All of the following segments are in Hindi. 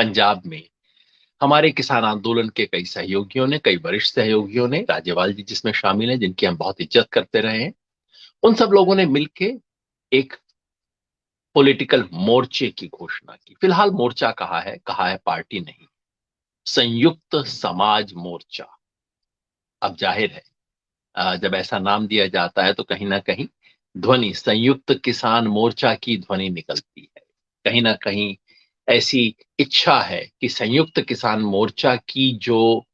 पंजाब में हमारे किसान आंदोलन के कई सहयोगियों ने, कई वरिष्ठ सहयोगियों ने, राज्यपाल जी जिसमें शामिल हैं, जिनकी हम बहुत इज्जत करते रहे हैं, उन सब लोगों ने मिलके एक पॉलिटिकल मोर्चे की घोषणा की। फिलहाल मोर्चा कहा है पार्टी नहीं, संयुक्त समाज मोर्चा। अब जाहिर है, जब ऐसा नाम दिया जाता है तो कहीं ना कहीं ध्वनि संयुक्त किसान मोर्चा की ध्वनि निकलती है। कहीं ना कहीं ऐसी इच्छा है कि संयुक्त किसान मोर्चा की जो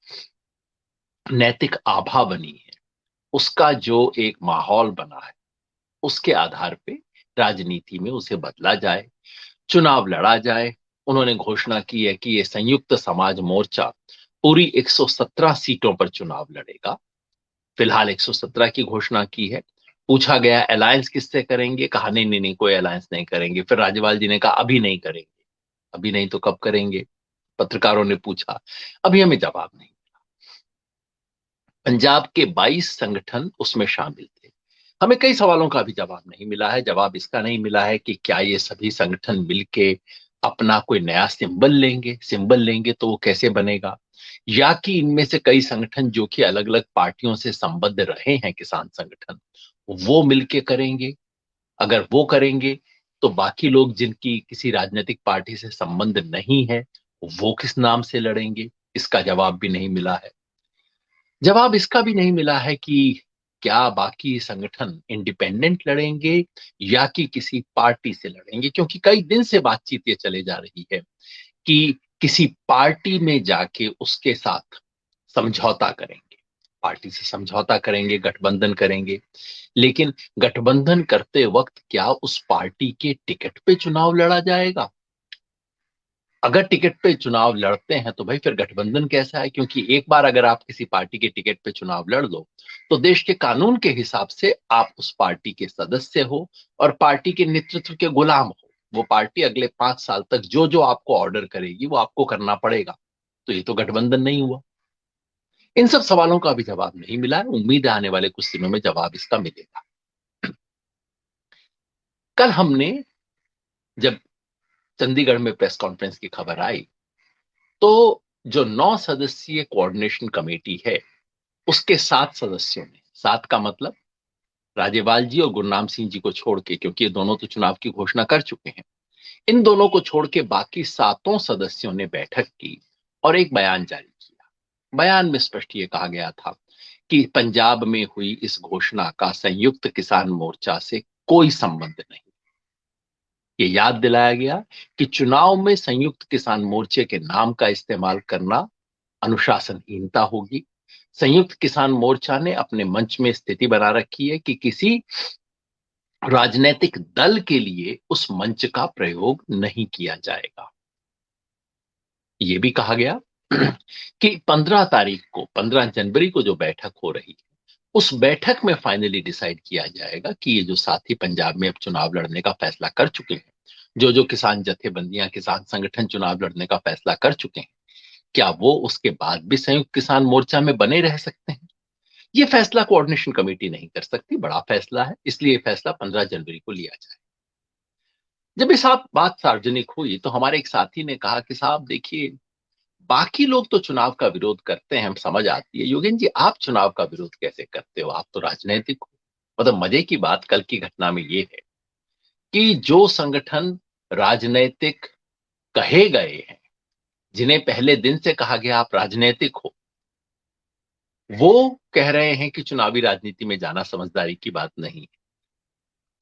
नैतिक आभा बनी है, उसका जो एक माहौल बना है, उसके आधार पे राजनीति में उसे बदला जाए, चुनाव लड़ा जाए। उन्होंने घोषणा की है कि ये संयुक्त समाज मोर्चा पूरी 117 सीटों पर चुनाव लड़ेगा। फिलहाल 117 की घोषणा की है। पूछा गया अलायंस किससे करेंगे, कहा नहीं नहीं नहीं, कोई अलायंस नहीं करेंगे। फिर राज्यपाल जी ने कहा अभी नहीं करेंगे। अभी नहीं तो कब करेंगे? पत्रकारों ने पूछा। अभी हमें जवाब नहीं। पंजाब के 22 संगठन उसमें शामिल थे। हमें कई सवालों का भी जवाब नहीं मिला है। जवाब इसका नहीं मिला है कि क्या ये सभी संगठन मिलके अपना कोई नया सिंबल लेंगे तो वो कैसे बनेगा, या कि इनमें से कई संगठन जो कि अलग अलग पार्टियों से संबद्ध रहे हैं, किसान संगठन, वो मिलके करेंगे। अगर वो करेंगे तो बाकी लोग जिनकी किसी राजनीतिक पार्टी से संबंध नहीं है, वो किस नाम से लड़ेंगे? इसका जवाब भी नहीं मिला है। जवाब इसका भी नहीं मिला है कि क्या बाकी संगठन इंडिपेंडेंट लड़ेंगे या कि किसी पार्टी से लड़ेंगे, क्योंकि कई दिन से बातचीत ये चले जा रही है कि किसी पार्टी में जाके उसके साथ समझौता करेंगे, पार्टी से समझौता करेंगे, गठबंधन करेंगे। लेकिन गठबंधन करते वक्त क्या उस पार्टी के टिकट पे चुनाव लड़ा जाएगा? अगर टिकट पे चुनाव लड़ते हैं तो भाई फिर गठबंधन कैसा है? क्योंकि एक बार अगर आप किसी पार्टी के टिकट पे चुनाव लड़ लो तो देश के कानून के हिसाब से आप उस पार्टी के सदस्य हो और पार्टी के नेतृत्व के गुलाम हो। वो पार्टी अगले 5 साल तक जो जो आपको ऑर्डर करेगी वो आपको करना पड़ेगा। तो ये तो गठबंधन नहीं हुआ। इन सब सवालों का भी जवाब नहीं मिला है। उम्मीद है आने वाले कुछ दिनों में जवाब इसका मिलेगा। कल हमने जब चंडीगढ़ में प्रेस कॉन्फ्रेंस की खबर आई तो जो 9 सदस्यीय कोऑर्डिनेशन कमेटी है उसके 7 सदस्यों ने, 7 का मतलब राज्यपाल जी और गुरनाम सिंह जी को छोड़ के, क्योंकि ये दोनों तो चुनाव की घोषणा कर चुके हैं, इन दोनों को छोड़ के बाकी 7 सदस्यों ने बैठक की और एक बयान जारी किया। बयान में स्पष्ट ये कहा गया था कि पंजाब में हुई इस घोषणा का संयुक्त किसान मोर्चा से कोई संबंध नहीं। ये याद दिलाया गया कि चुनाव में संयुक्त किसान मोर्चे के नाम का इस्तेमाल करना अनुशासनहीनता होगी। संयुक्त किसान मोर्चा ने अपने मंच में स्थिति बना रखी है कि किसी राजनीतिक दल के लिए उस मंच का प्रयोग नहीं किया जाएगा। ये भी कहा गया कि 15 जनवरी को जो बैठक हो रही है उस बैठक में फाइनली डिसाइड किया जाएगा कि ये जो साथी पंजाब में अब चुनाव लड़ने का फैसला कर चुके हैं, जो जो किसान जथेबंदियां, किसान संगठन चुनाव लड़ने का फैसला कर चुके हैं, क्या वो उसके बाद भी संयुक्त किसान मोर्चा में बने रह सकते हैं? ये फैसला कोऑर्डिनेशन कमेटी नहीं कर सकती, बड़ा फैसला है, इसलिए ये फैसला 15 जनवरी को लिया जाए। जब ये साफ बात सार्वजनिक हुई तो हमारे एक साथी ने कहा कि साहब देखिए, बाकी लोग तो चुनाव का विरोध करते हैं, हम समझ आती है, योगेन जी आप चुनाव का विरोध कैसे करते हो? आप तो राजनीतिक हो। मतलब मजे की बात कल की घटना में ये है कि जो संगठन राजनीतिक कहे गए हैं, जिन्हें पहले दिन से कहा गया आप राजनीतिक हो, वो कह रहे हैं कि चुनावी राजनीति में जाना समझदारी की बात नहीं।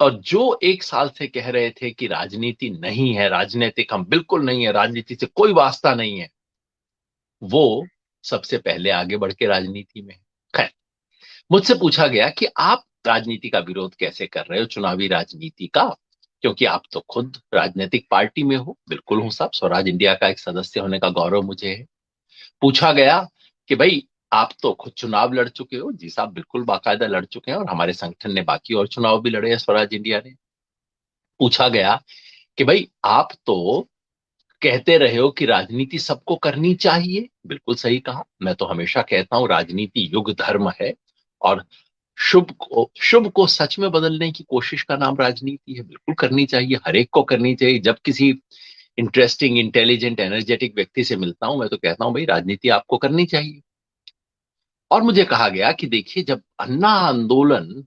और जो 1 साल से कह रहे थे कि राजनीति नहीं है, राजनीतिक हम बिल्कुल नहीं है, राजनीति से कोई वास्ता नहीं है, वो सबसे पहले आगे बढ़ के राजनीति में है। खैर, मुझसे पूछा गया कि आप राजनीति का विरोध कैसे कर रहे हो, चुनावी राजनीति का, क्योंकि आप तो खुद राजनीतिक पार्टी में हो। बिल्कुल हूं साहब, स्वराज इंडिया का एक सदस्य होने का गौरव मुझे है। पूछा गया कि भाई आप तो खुद चुनाव लड़ चुके हो। जी साहब, बिल्कुल बाकायदा लड़ चुके हैं और हमारे संगठन ने बाकी और चुनाव भी लड़े हैं, स्वराज इंडिया ने। पूछा गया कि भाई आप तो कहते रहे हो कि राजनीति सबको करनी चाहिए। बिल्कुल सही कहा। मैं तो हमेशा कहता हूं राजनीति युग धर्म है और शुभ को सच में बदलने की कोशिश का नाम राजनीति है। बिल्कुल करनी चाहिए, हर एक को करनी चाहिए। जब किसी इंटरेस्टिंग, इंटेलिजेंट, एनर्जेटिक व्यक्ति से मिलता हूं, मैं तो कहता हूं भाई राजनीति आपको करनी चाहिए। और मुझे कहा गया कि देखिए, जब अन्ना आंदोलन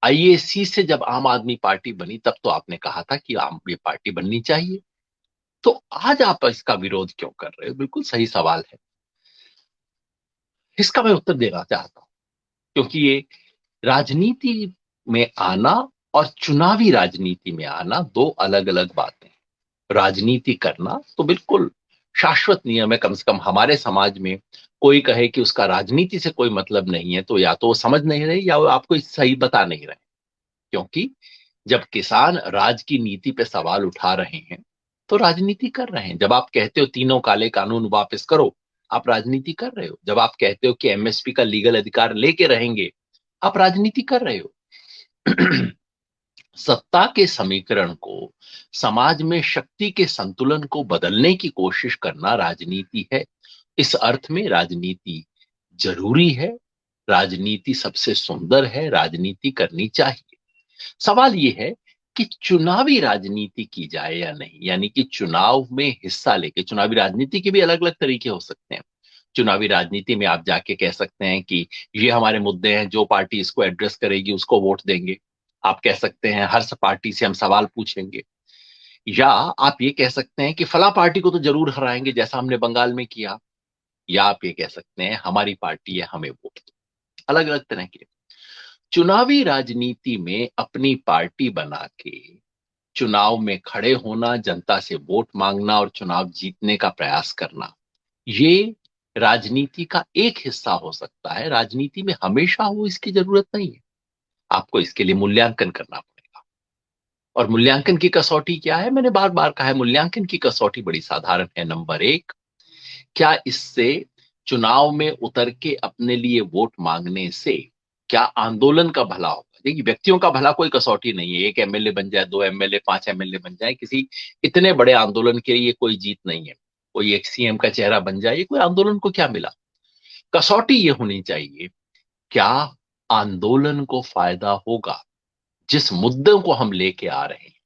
आईएसी से जब आम आदमी पार्टी बनी, तब तो आपने कहा था कि आम ये पार्टी बननी चाहिए, तो आज आप इसका विरोध क्यों कर रहे हो? बिल्कुल सही सवाल है। इसका मैं उत्तर देना चाहता हूं, क्योंकि ये राजनीति में आना और चुनावी राजनीति में आना दो अलग अलग बातें हैं। राजनीति करना तो बिल्कुल शाश्वत नियम है, कम से कम हमारे समाज में। कोई कहे कि उसका राजनीति से कोई मतलब नहीं है, तो या तो वो समझ नहीं रहे या वो आपको सही बता नहीं रहे। क्योंकि जब किसान राज की नीति पे सवाल उठा रहे हैं, तो राजनीति कर रहे हैं। जब आप कहते हो तीनों काले कानून वापस करो, आप राजनीति कर रहे हो। जब आप कहते हो कि एमएसपी का लीगल अधिकार लेके रहेंगे, आप राजनीति कर रहे हो। सत्ता के समीकरण को, समाज में शक्ति के संतुलन को बदलने की कोशिश करना राजनीति है। इस अर्थ में राजनीति जरूरी है, राजनीति सबसे सुंदर है, राजनीति करनी चाहिए। सवाल यह है कि चुनावी राजनीति की जाए या नहीं, यानी कि चुनाव में हिस्सा लेके। चुनावी राजनीति के भी अलग अलग तरीके हो सकते हैं। चुनावी राजनीति में आप जाके कह सकते हैं कि ये हमारे मुद्दे हैं, जो पार्टी इसको एड्रेस करेगी उसको वोट देंगे। आप कह सकते हैं हर पार्टी से हम सवाल पूछेंगे। या आप ये कह सकते हैं कि फला पार्टी को तो जरूर हराएंगे, जैसा हमने बंगाल में किया। या आप ये कह सकते हैं हमारी पार्टी है, हमें वोट दो। अलग अलग तरह के। चुनावी राजनीति में अपनी पार्टी बना के चुनाव में खड़े होना, जनता से वोट मांगना और चुनाव जीतने का प्रयास करना, ये राजनीति का एक हिस्सा हो सकता है। राजनीति में हमेशा हो इसकी जरूरत नहीं है। आपको इसके लिए मूल्यांकन करना पड़ेगा। और मूल्यांकन की कसौटी क्या है? मैंने बार बार कहा है, मूल्यांकन की कसौटी बड़ी साधारण है। नंबर एक, क्या इससे, चुनाव में उतर के अपने लिए वोट मांगने से, क्या आंदोलन का भला होगा? देखिए, व्यक्तियों का भला कोई कसौटी नहीं है। एक एमएलए बन जाए, दो एमएलए, पांच एमएलए बन जाए, किसी इतने बड़े आंदोलन के लिए कोई जीत नहीं है। कोई एक सीएम का चेहरा बन जाए, कोई आंदोलन को क्या मिला? कसौटी ये होनी चाहिए, क्या आंदोलन को फायदा होगा? जिस मुद्दों को हम लेके आ रहे हैं,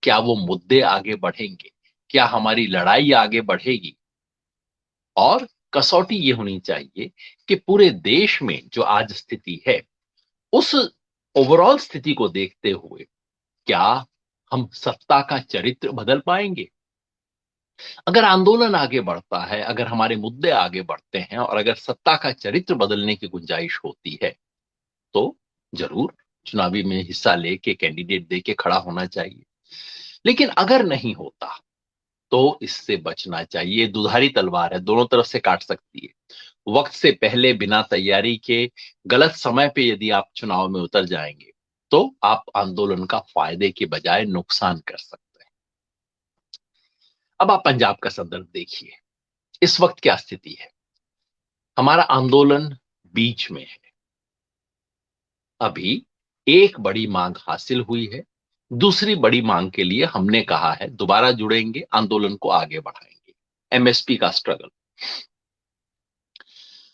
क्या वो मुद्दे आगे बढ़ेंगे? क्या हमारी लड़ाई आगे बढ़ेगी? और कसौटी ये होनी चाहिए कि पूरे देश में जो आज स्थिति है, उस ओवरऑल स्थिति को देखते हुए क्या हम सत्ता का चरित्र बदल पाएंगे? अगर आंदोलन आगे बढ़ता है, अगर हमारे मुद्दे आगे बढ़ते हैं और अगर सत्ता का चरित्र बदलने की गुंजाइश होती है, तो जरूर चुनावी में हिस्सा लेके, कैंडिडेट दे के खड़ा होना चाहिए। लेकिन अगर नहीं होता, तो इससे बचना चाहिए। दुधारी तलवार है, दोनों तरफ से काट सकती है। वक्त से पहले, बिना तैयारी के, गलत समय पे यदि आप चुनाव में उतर जाएंगे, तो आप आंदोलन का फायदे के बजाय नुकसान कर सकते हैं। अब आप पंजाब का संदर्भ देखिए। इस वक्त क्या स्थिति है? हमारा आंदोलन बीच में है। अभी एक बड़ी मांग हासिल हुई है। दूसरी बड़ी मांग के लिए हमने कहा है दोबारा जुड़ेंगे, आंदोलन को आगे बढ़ाएंगे। एमएसपी का स्ट्रगल।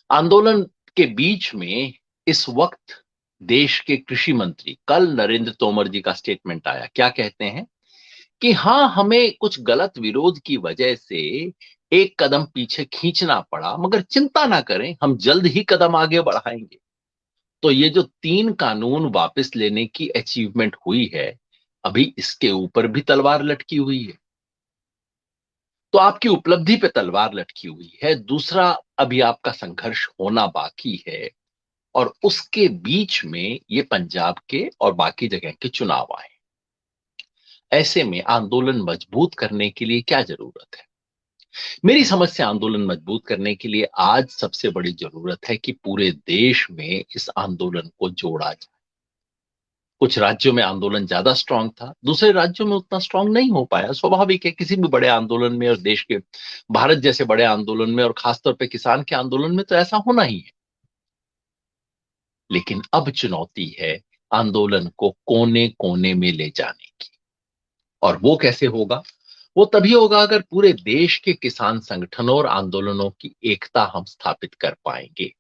आंदोलन के बीच में इस वक्त देश के कृषि मंत्री, कल नरेंद्र तोमर जी का स्टेटमेंट आया, क्या कहते हैं कि हाँ, हमें कुछ गलत विरोध की वजह से एक कदम पीछे खींचना पड़ा, मगर चिंता ना करें, हम जल्द ही कदम आगे बढ़ाएंगे। तो ये जो 3 कानून वापस लेने की अचीवमेंट हुई है, अभी इसके ऊपर भी तलवार लटकी हुई है। तो आपकी उपलब्धि पे तलवार लटकी हुई है। दूसरा, अभी आपका संघर्ष होना बाकी है। और उसके बीच में ये पंजाब के और बाकी जगह के चुनाव आए। ऐसे में आंदोलन मजबूत करने के लिए क्या जरूरत है? मेरी समझ से आंदोलन मजबूत करने के लिए आज सबसे बड़ी जरूरत है कि पूरे देश में इस आंदोलन को जोड़ा जाए। कुछ राज्यों में आंदोलन ज्यादा स्ट्रांग था, दूसरे राज्यों में उतना स्ट्रांग नहीं हो पाया। स्वाभाविक है, किसी भी बड़े आंदोलन में, और देश के, भारत जैसे बड़े आंदोलन में, और खासतौर पे किसान के आंदोलन में, तो ऐसा होना ही है। लेकिन अब चुनौती है आंदोलन को कोने कोने में ले जाने की। और वो कैसे होगा? वो तभी होगा अगर पूरे देश के किसान संगठनों और आंदोलनों की एकता हम स्थापित कर पाएंगे।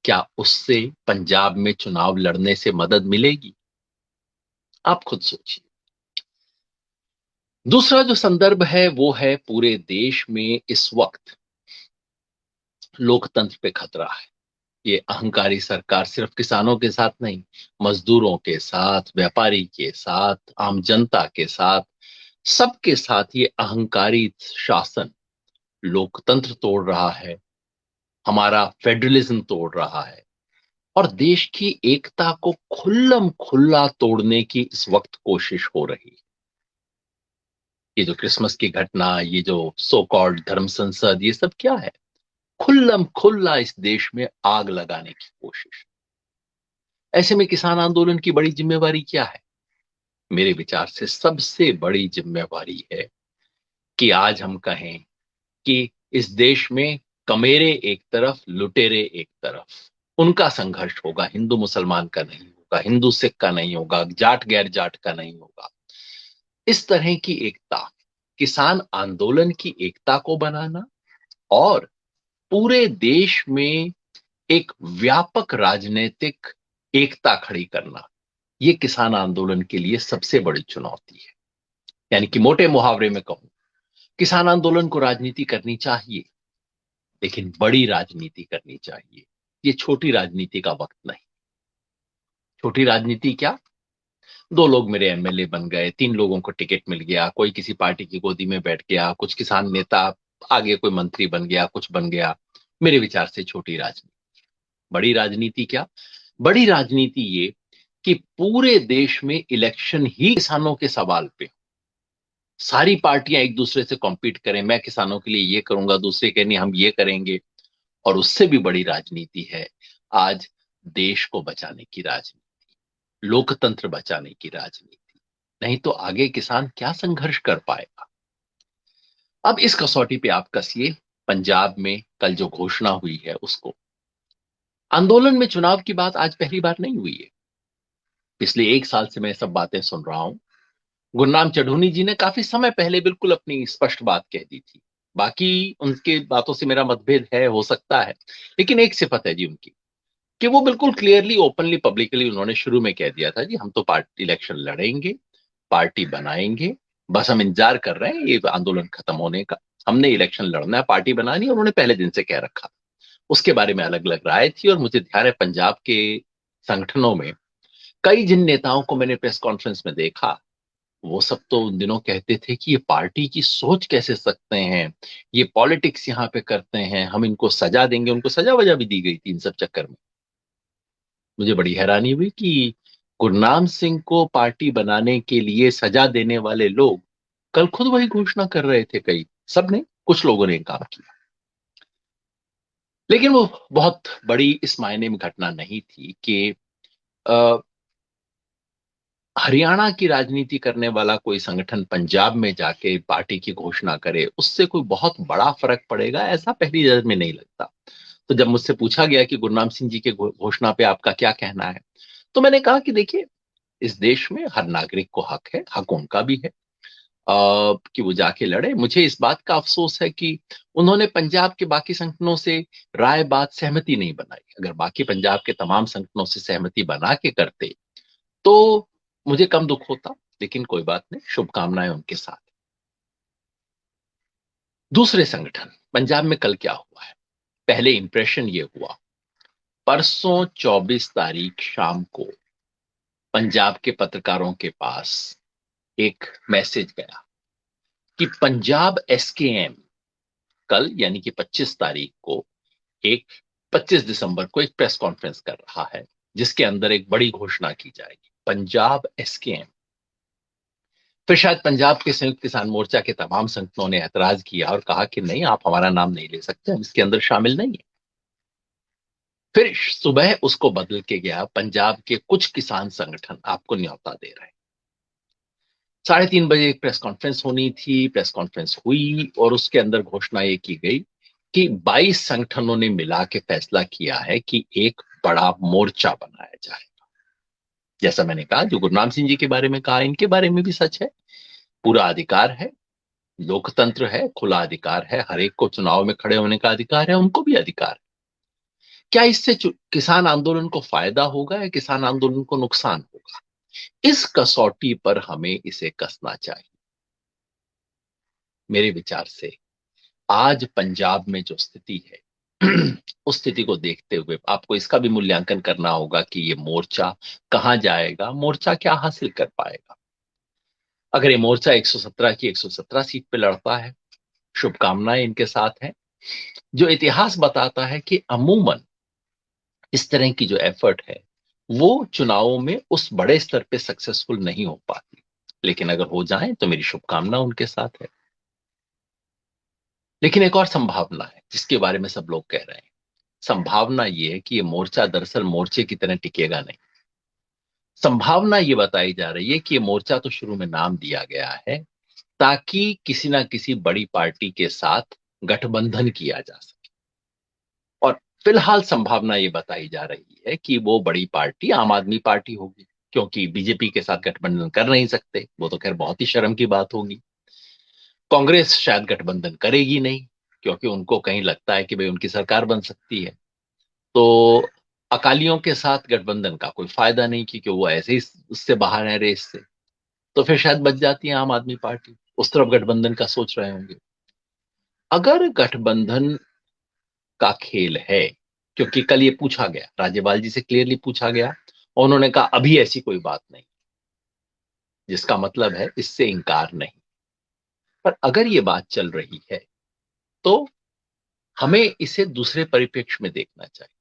क्या उससे पंजाब में चुनाव लड़ने से मदद मिलेगी? आप खुद सोचिए। दूसरा जो संदर्भ है वो है पूरे देश में इस वक्त लोकतंत्र पे खतरा है। ये अहंकारी सरकार सिर्फ किसानों के साथ नहीं, मजदूरों के साथ, व्यापारी के साथ, आम जनता के साथ, सबके साथ ये अहंकारी शासन लोकतंत्र तोड़ रहा है, हमारा फेडरलिज्म तोड़ रहा है और देश की एकता को खुल्लम खुल्ला तोड़ने की इस वक्त कोशिश हो रही है। ये जो क्रिसमस की घटना, ये जो सो कॉल्ड धर्म संसद, ये सब क्या है? खुल्लम खुल्ला इस देश में आग लगाने की कोशिश। ऐसे में किसान आंदोलन की बड़ी जिम्मेवारी क्या है? मेरे विचार से सबसे बड़ी जिम्मेवारी है कि आज हम कहें कि इस देश में कमेरे एक तरफ, लुटेरे एक तरफ, उनका संघर्ष होगा, हिंदू मुसलमान का नहीं होगा, हिंदू सिख का नहीं होगा, जाट गैर जाट का नहीं होगा। इस तरह की एकता, किसान आंदोलन की एकता को बनाना और पूरे देश में एक व्यापक राजनीतिक एकता खड़ी करना, ये किसान आंदोलन के लिए सबसे बड़ी चुनौती है। यानी कि मोटे मुहावरे में कहूं, किसान आंदोलन को राजनीति करनी चाहिए, लेकिन बड़ी राजनीति करनी चाहिए। ये छोटी राजनीति का वक्त नहीं। छोटी राजनीति क्या? दो लोग मेरे एमएलए बन गए, तीन लोगों को टिकट मिल गया, कोई किसी पार्टी की गोदी में बैठ गया, कुछ किसान नेता आगे कोई मंत्री बन गया, कुछ बन गया। मेरे विचार से छोटी राजनीति। बड़ी राजनीति क्या? बड़ी राजनीति ये कि पूरे देश में इलेक्शन ही किसानों के सवाल पे, सारी पार्टियां एक दूसरे से कॉम्पीट करें, मैं किसानों के लिए ये करूंगा, दूसरे कहने हम ये करेंगे। और उससे भी बड़ी राजनीति है आज देश को बचाने की राजनीति, लोकतंत्र बचाने की राजनीति। नहीं तो आगे किसान क्या संघर्ष कर पाएगा? अब इस कसौटी पे आप कसिए पंजाब में कल जो घोषणा हुई है उसको। आंदोलन में चुनाव की बात आज पहली बार नहीं हुई है। पिछले एक साल से मैं सब बातें सुन रहा हूं। गुरनाम चढ़ूनी जी ने काफी समय पहले बिल्कुल अपनी स्पष्ट बात कह दी थी। बाकी उनके बातों से मेरा मतभेद है, हो सकता है, लेकिन एक सिफत है जी उनकी कि वो बिल्कुल क्लियरली, ओपनली, पब्लिकली उन्होंने शुरू में कह दिया था जी हम तो पार्टी इलेक्शन लड़ेंगे, पार्टी बनाएंगे, बस हम इंतजार कर रहे हैं ये आंदोलन खत्म होने का, हमने इलेक्शन लड़ना है, पार्टी बनानी है। उन्होंने पहले दिन से कह रखा। उसके बारे में अलग अलग राय थी और मुझे ध्यान है पंजाब के संगठनों में कई जिन नेताओं को मैंने प्रेस कॉन्फ्रेंस में देखा, वो सब तो उन दिनों कहते थे कि ये पार्टी की सोच कैसे सकते हैं, ये पॉलिटिक्स यहाँ पे करते हैं, हम इनको सजा देंगे। उनको सजा वजा भी दी गई थी इन सब चक्कर में। मुझे बड़ी हैरानी हुई कि गुरनाम सिंह को पार्टी बनाने के लिए सजा देने वाले लोग कल खुद वही घोषणा कर रहे थे। कई, सब ने, कुछ लोगों ने काम किया, लेकिन वो बहुत बड़ी इस मायने में घटना नहीं थी कि अ, हरियाणा की राजनीति करने वाला कोई संगठन पंजाब में जाके पार्टी की घोषणा करे, उससे कोई बहुत बड़ा फर्क पड़ेगा, ऐसा पहली नजर में नहीं लगता। तो जब मुझसे पूछा गया कि गुरनाम सिंह जी के घोषणा पे आपका क्या कहना है, तो मैंने कहा कि देखिए, इस देश में हर नागरिक को हक है, हक उनका भी है कि वो जाके लड़े। मुझे इस बात का अफसोस है कि उन्होंने पंजाब के बाकी संगठनों से राय बात सहमति नहीं बनाई। अगर बाकी पंजाब के तमाम संगठनों से सहमति बना के करते तो मुझे कम दुख होता, लेकिन कोई बात नहीं, शुभकामनाएं उनके साथ। दूसरे संगठन पंजाब में कल क्या हुआ है? पहले इंप्रेशन ये हुआ, परसों 24 तारीख शाम को पंजाब के पत्रकारों के पास एक मैसेज गया कि पंजाब एसकेएम कल यानी कि 25 तारीख को एक 25 दिसंबर को एक प्रेस कॉन्फ्रेंस कर रहा है जिसके अंदर एक बड़ी घोषणा की जाएगी, पंजाब एसकेएम। फिर शायद पंजाब के संयुक्त किसान मोर्चा के तमाम संगठनों ने ऐतराज किया और कहा कि नहीं, आप हमारा नाम नहीं ले सकते, हम इसके अंदर शामिल नहीं है। फिर सुबह उसको बदल के गया, पंजाब के कुछ किसान संगठन आपको न्योता दे रहे हैं। 3:30 बजे एक प्रेस कॉन्फ्रेंस होनी थी, प्रेस कॉन्फ्रेंस हुई और उसके अंदर घोषणा ये की गई कि 22 संगठनों ने मिला के फैसला किया है कि एक बड़ा मोर्चा बनाया जाए। जैसा मैंने कहा, जो गुरनाम सिंह जी के बारे में कहा, इनके बारे में भी सच है। पूरा अधिकार है, लोकतंत्र है, खुला अधिकार है, हर एक को चुनाव में खड़े होने का अधिकार है, उनको भी अधिकार है। क्या इससे किसान आंदोलन को फायदा होगा या किसान आंदोलन को नुकसान होगा? इस कसौटी पर हमें इसे कसना चाहिए। मेरे विचार से आज पंजाब में जो स्थिति है उस स्थिति को देखते हुए आपको इसका भी मूल्यांकन करना होगा कि ये मोर्चा कहां जाएगा, मोर्चा क्या हासिल कर पाएगा। अगर ये मोर्चा 117 की 117 सीट पे लड़ता है, शुभकामनाएं इनके साथ हैं। जो इतिहास बताता है कि अमूमन इस तरह की जो एफर्ट है वो चुनावों में उस बड़े स्तर पे सक्सेसफुल नहीं हो पाती, लेकिन अगर हो जाए तो मेरी शुभकामना उनके साथ है। लेकिन एक और संभावना है जिसके बारे में सब लोग कह रहे हैं। संभावना ये है कि ये मोर्चा दरअसल मोर्चे की तरह टिकेगा नहीं। संभावना ये बताई जा रही है कि ये मोर्चा तो शुरू में नाम दिया गया है ताकि किसी ना किसी बड़ी पार्टी के साथ गठबंधन किया जा सके। और फिलहाल संभावना ये बताई जा रही है कि वो बड़ी पार्टी आम आदमी पार्टी होगी, क्योंकि बीजेपी के साथ गठबंधन कर नहीं सकते, वो तो खैर बहुत ही शर्म की बात होगी। कांग्रेस शायद गठबंधन करेगी नहीं, क्योंकि उनको कहीं लगता है कि भाई उनकी सरकार बन सकती है। तो अकालियों के साथ गठबंधन का कोई फायदा नहीं, क्योंकि वो ऐसे ही उससे बाहर है रेस से। तो फिर शायद बच जाती है आम आदमी पार्टी, उस तरफ गठबंधन का सोच रहे होंगे। अगर गठबंधन का खेल है, क्योंकि कल ये पूछा गया, राज्यपाल जी से क्लियरली पूछा गया और उन्होंने कहा अभी ऐसी कोई बात नहीं, जिसका मतलब है इससे इंकार नहीं। पर अगर ये बात चल रही है तो हमें इसे दूसरे परिप्रेक्ष्य में देखना चाहिए।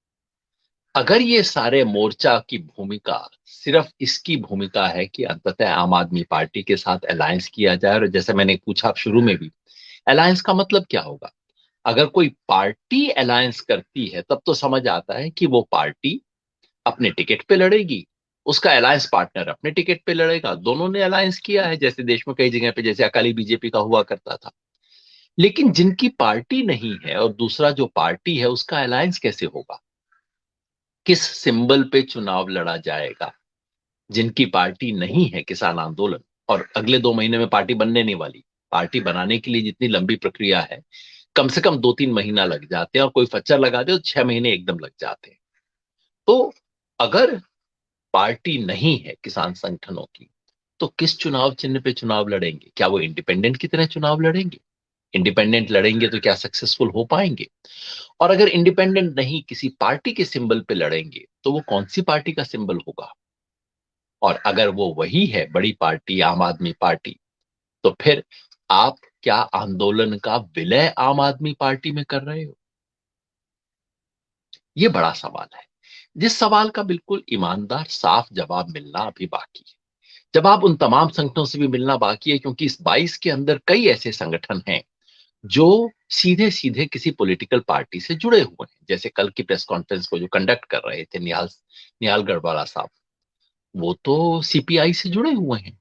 अगर ये सारे मोर्चा की भूमिका सिर्फ इसकी भूमिका है कि अंततः आम आदमी पार्टी के साथ अलायंस किया जाए, और जैसे मैंने पूछा शुरू में भी, अलायंस का मतलब क्या होगा। अगर कोई पार्टी अलायंस करती है तब तो समझ आता है कि वो पार्टी अपने टिकट पे लड़ेगी, उसका अलायंस पार्टनर अपने टिकट पे लड़ेगा, दोनों ने अलायंस किया है, जैसे देश में कई जगह पे जैसे अकाली बीजेपी का हुआ करता था। लेकिन जिनकी पार्टी नहीं है और दूसरा जो पार्टी है उसका अलायंस कैसे होगा, किस सिंबल पे चुनाव लड़ा जाएगा। जिनकी पार्टी नहीं है, किसान आंदोलन, और अगले 2 महीने में पार्टी बनने नहीं वाली, पार्टी बनाने के लिए जितनी लंबी प्रक्रिया है कम से कम 2-3 महीना लग जाते हैं, और कोई फच्चर लगा दे तो 6 महीने एकदम लग जाते हैं। तो अगर पार्टी नहीं है किसान संगठनों की, तो किस चुनाव चिन्ह पे चुनाव लड़ेंगे, क्या वो इंडिपेंडेंट की तरह चुनाव लड़ेंगे। इंडिपेंडेंट लड़ेंगे तो क्या सक्सेसफुल हो पाएंगे। और अगर इंडिपेंडेंट नहीं किसी पार्टी के सिंबल पे लड़ेंगे तो वो कौन सी पार्टी का सिंबल होगा। और अगर वो वही है बड़ी पार्टी आम आदमी पार्टी, तो फिर आप क्या आंदोलन का विलय आम आदमी पार्टी में कर रहे हो। ये बड़ा सवाल है, जिस सवाल का बिल्कुल ईमानदार साफ जवाब मिलना अभी बाकी है। जवाब उन तमाम संगठनों से भी मिलना बाकी है, क्योंकि इस 22 के अंदर कई ऐसे संगठन हैं जो सीधे सीधे किसी पॉलिटिकल पार्टी से जुड़े हुए हैं। जैसे कल की प्रेस कॉन्फ्रेंस को जो कंडक्ट कर रहे थे निहाल निहाल गढ़वाला साहब, वो तो सीपीआई से जुड़े हुए हैं।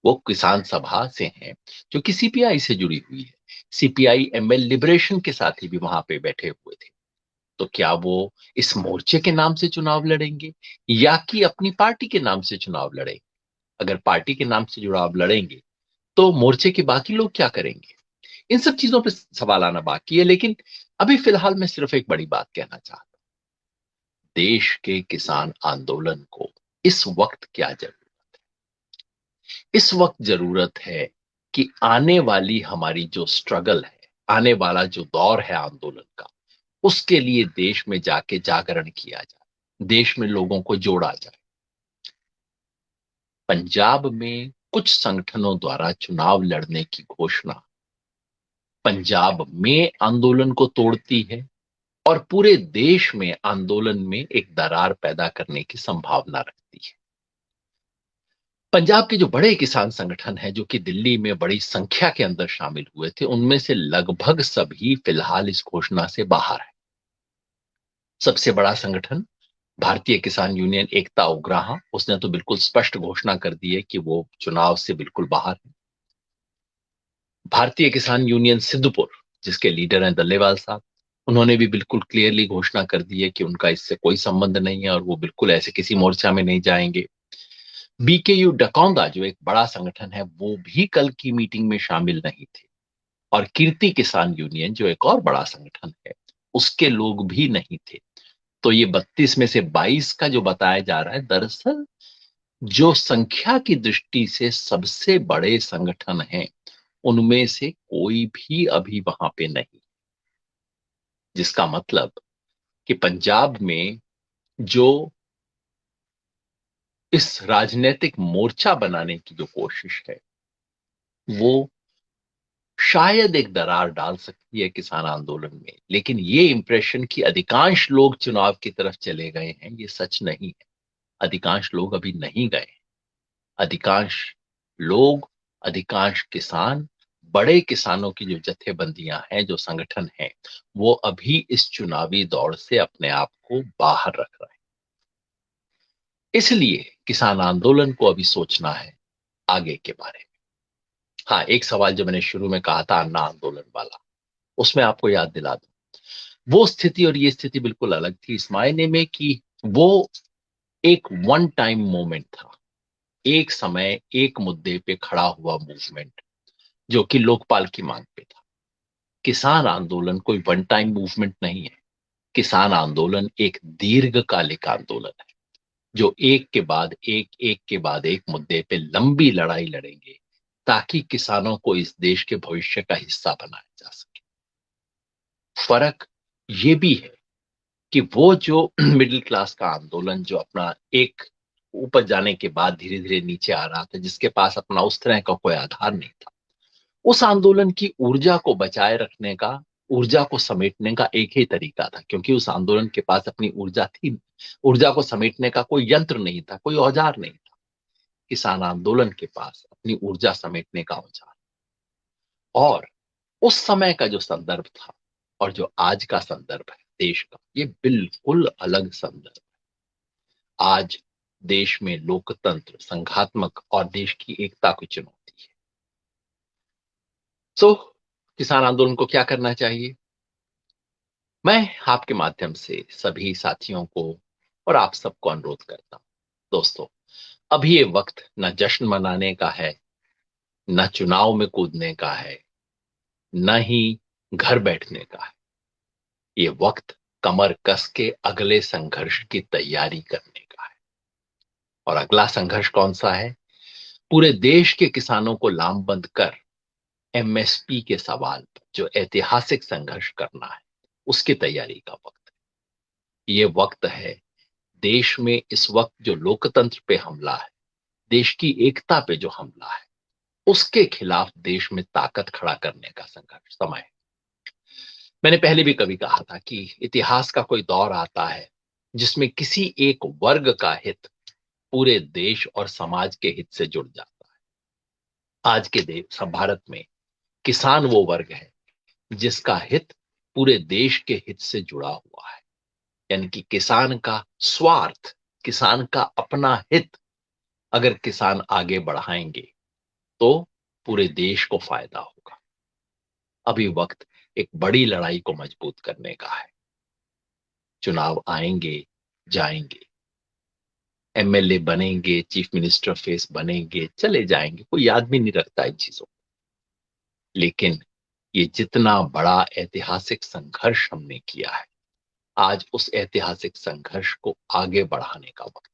वो किसान सभा से हैं जो कि सीपीआई से जुड़ी हुई है। सीपीआई एमएल लिबरेशन के साथी भी वहां पे बैठे हुए थे। तो क्या वो इस मोर्चे के नाम से चुनाव लड़ेंगे या कि अपनी पार्टी के नाम से चुनाव लड़ेंगे। अगर पार्टी के नाम से चुनाव लड़ेंगे तो मोर्चे के बाकी लोग क्या करेंगे। इन सब चीजों पे सवाल आना बाकी है। लेकिन अभी फिलहाल मैं सिर्फ एक बड़ी बात कहना चाहता हूं, देश के किसान आंदोलन को इस वक्त क्या जरूरत। इस वक्त जरूरत है कि आने वाली हमारी जो स्ट्रगल है, आने वाला जो दौर है आंदोलन का, उसके लिए देश में जाके जागरण किया जाए, देश में लोगों को जोड़ा जाए। पंजाब में कुछ संगठनों द्वारा चुनाव लड़ने की घोषणा पंजाब में आंदोलन को तोड़ती है और पूरे देश में आंदोलन में एक दरार पैदा करने की संभावना रखती है। पंजाब के जो बड़े किसान संगठन हैं जो कि दिल्ली में बड़ी संख्या के अंदर शामिल हुए थे, उनमें से लगभग सभी फिलहाल इस घोषणा से बाहर है। सबसे बड़ा संगठन भारतीय किसान यूनियन एकता उग्राहा, उसने तो बिल्कुल स्पष्ट घोषणा कर दी है कि वो चुनाव से बिल्कुल बाहर है। भारतीय किसान यूनियन सिद्धपुर, जिसके लीडर हैं दल्लेवाल साहब, उन्होंने भी बिल्कुल क्लियरली घोषणा कर दी है कि उनका इससे कोई संबंध नहीं है और वो बिल्कुल ऐसे किसी मोर्चा में नहीं जाएंगे। बीकेयू डकौंदा जो एक बड़ा संगठन है वो भी कल की मीटिंग में शामिल नहीं थे। और कीर्ति किसान यूनियन जो एक और बड़ा संगठन है, उसके लोग भी नहीं थे। तो ये 32 में से 22 का जो बताया जा रहा है, दरअसल जो संख्या की दृष्टि से सबसे बड़े संगठन हैं उनमें से कोई भी अभी वहां पे नहीं, जिसका मतलब कि पंजाब में जो इस राजनीतिक मोर्चा बनाने की जो कोशिश है वो शायद एक दरार डाल सकती है किसान आंदोलन में, लेकिन ये इंप्रेशन कि अधिकांश लोग चुनाव की तरफ चले गए हैं, ये सच नहीं है। अधिकांश लोग अभी नहीं गए। अधिकांश लोग, अधिकांश किसान, बड़े किसानों की जो जत्थेबंदियां हैं, जो संगठन हैं, वो अभी इस चुनावी दौड़ से अपने आप को बाहर रख रहे हैं। इसलिए किसान आंदोलन को अभी सोचना है आगे के बारे में। हाँ, एक सवाल जो मैंने शुरू में कहा था अन्ना आंदोलन वाला, उसमें आपको याद दिला दूं, वो स्थिति और ये स्थिति बिल्कुल अलग थी, इस मायने में कि वो एक वन टाइम मोमेंट था, एक समय एक मुद्दे पे खड़ा हुआ मूवमेंट, जो कि लोकपाल की मांग पे था। किसान आंदोलन कोई वन टाइम मूवमेंट नहीं है। किसान आंदोलन एक दीर्घकालिक आंदोलन है, जो एक के बाद एक के बाद एक मुद्दे पे लंबी लड़ाई लड़ेंगे, ताकि किसानों को इस देश के भविष्य का हिस्सा बनाया जा सके। फर्क ये भी है कि वो जो मिडिल क्लास का आंदोलन, जो अपना एक ऊपर जाने के बाद धीरे धीरे नीचे आ रहा था, जिसके पास अपना उस तरह का कोई आधार नहीं था, उस आंदोलन की ऊर्जा को बचाए रखने का, ऊर्जा को समेटने का एक ही तरीका था, क्योंकि उस आंदोलन के पास अपनी ऊर्जा थी। ऊर्जा को समेटने का कोई यंत्र नहीं था, कोई औजार नहीं था। किसान आंदोलन के पास अपनी ऊर्जा समेटने का औजार, और उस समय का जो संदर्भ था और जो आज का संदर्भ है देश का, ये बिल्कुल अलग संदर्भ। आज देश में लोकतंत्र, संघात्मक और देश की एकता की चुनौती है। सो किसान आंदोलन को क्या करना चाहिए? मैं आपके माध्यम से सभी साथियों को और आप सबको अनुरोध करता हूं, दोस्तों, अभी ये वक्त न जश्न मनाने का है, न चुनाव में कूदने का है, न ही घर बैठने का है। ये वक्त कमर कस के अगले संघर्ष की तैयारी करने का है। और अगला संघर्ष कौन सा है? पूरे देश के किसानों को लामबंद कर एमएसपी के सवाल पर जो ऐतिहासिक संघर्ष करना है, उसकी तैयारी का वक्त है। ये वक्त है देश में इस वक्त जो लोकतंत्र पे हमला है, देश की एकता पे जो हमला है, उसके खिलाफ देश में ताकत खड़ा करने का संघर्ष समय है। मैंने पहले भी कभी कहा था कि इतिहास का कोई दौर आता है जिसमें किसी एक वर्ग का हित पूरे देश और समाज के हित से जुड़ जाता है। आज के देश भारत में किसान वो वर्ग है जिसका हित पूरे देश के हित से जुड़ा हुआ है। यानी कि किसान का स्वार्थ, किसान का अपना हित अगर किसान आगे बढ़ाएंगे तो पूरे देश को फायदा होगा। अभी वक्त एक बड़ी लड़ाई को मजबूत करने का है। चुनाव आएंगे, जाएंगे, एमएलए बनेंगे, चीफ मिनिस्टर फेस बनेंगे, चले जाएंगे, कोई याद भी नहीं रखता इन चीजों को। लेकिन ये जितना बड़ा ऐतिहासिक संघर्ष हमने किया है, आज उस ऐतिहासिक संघर्ष को आगे बढ़ाने का वक्त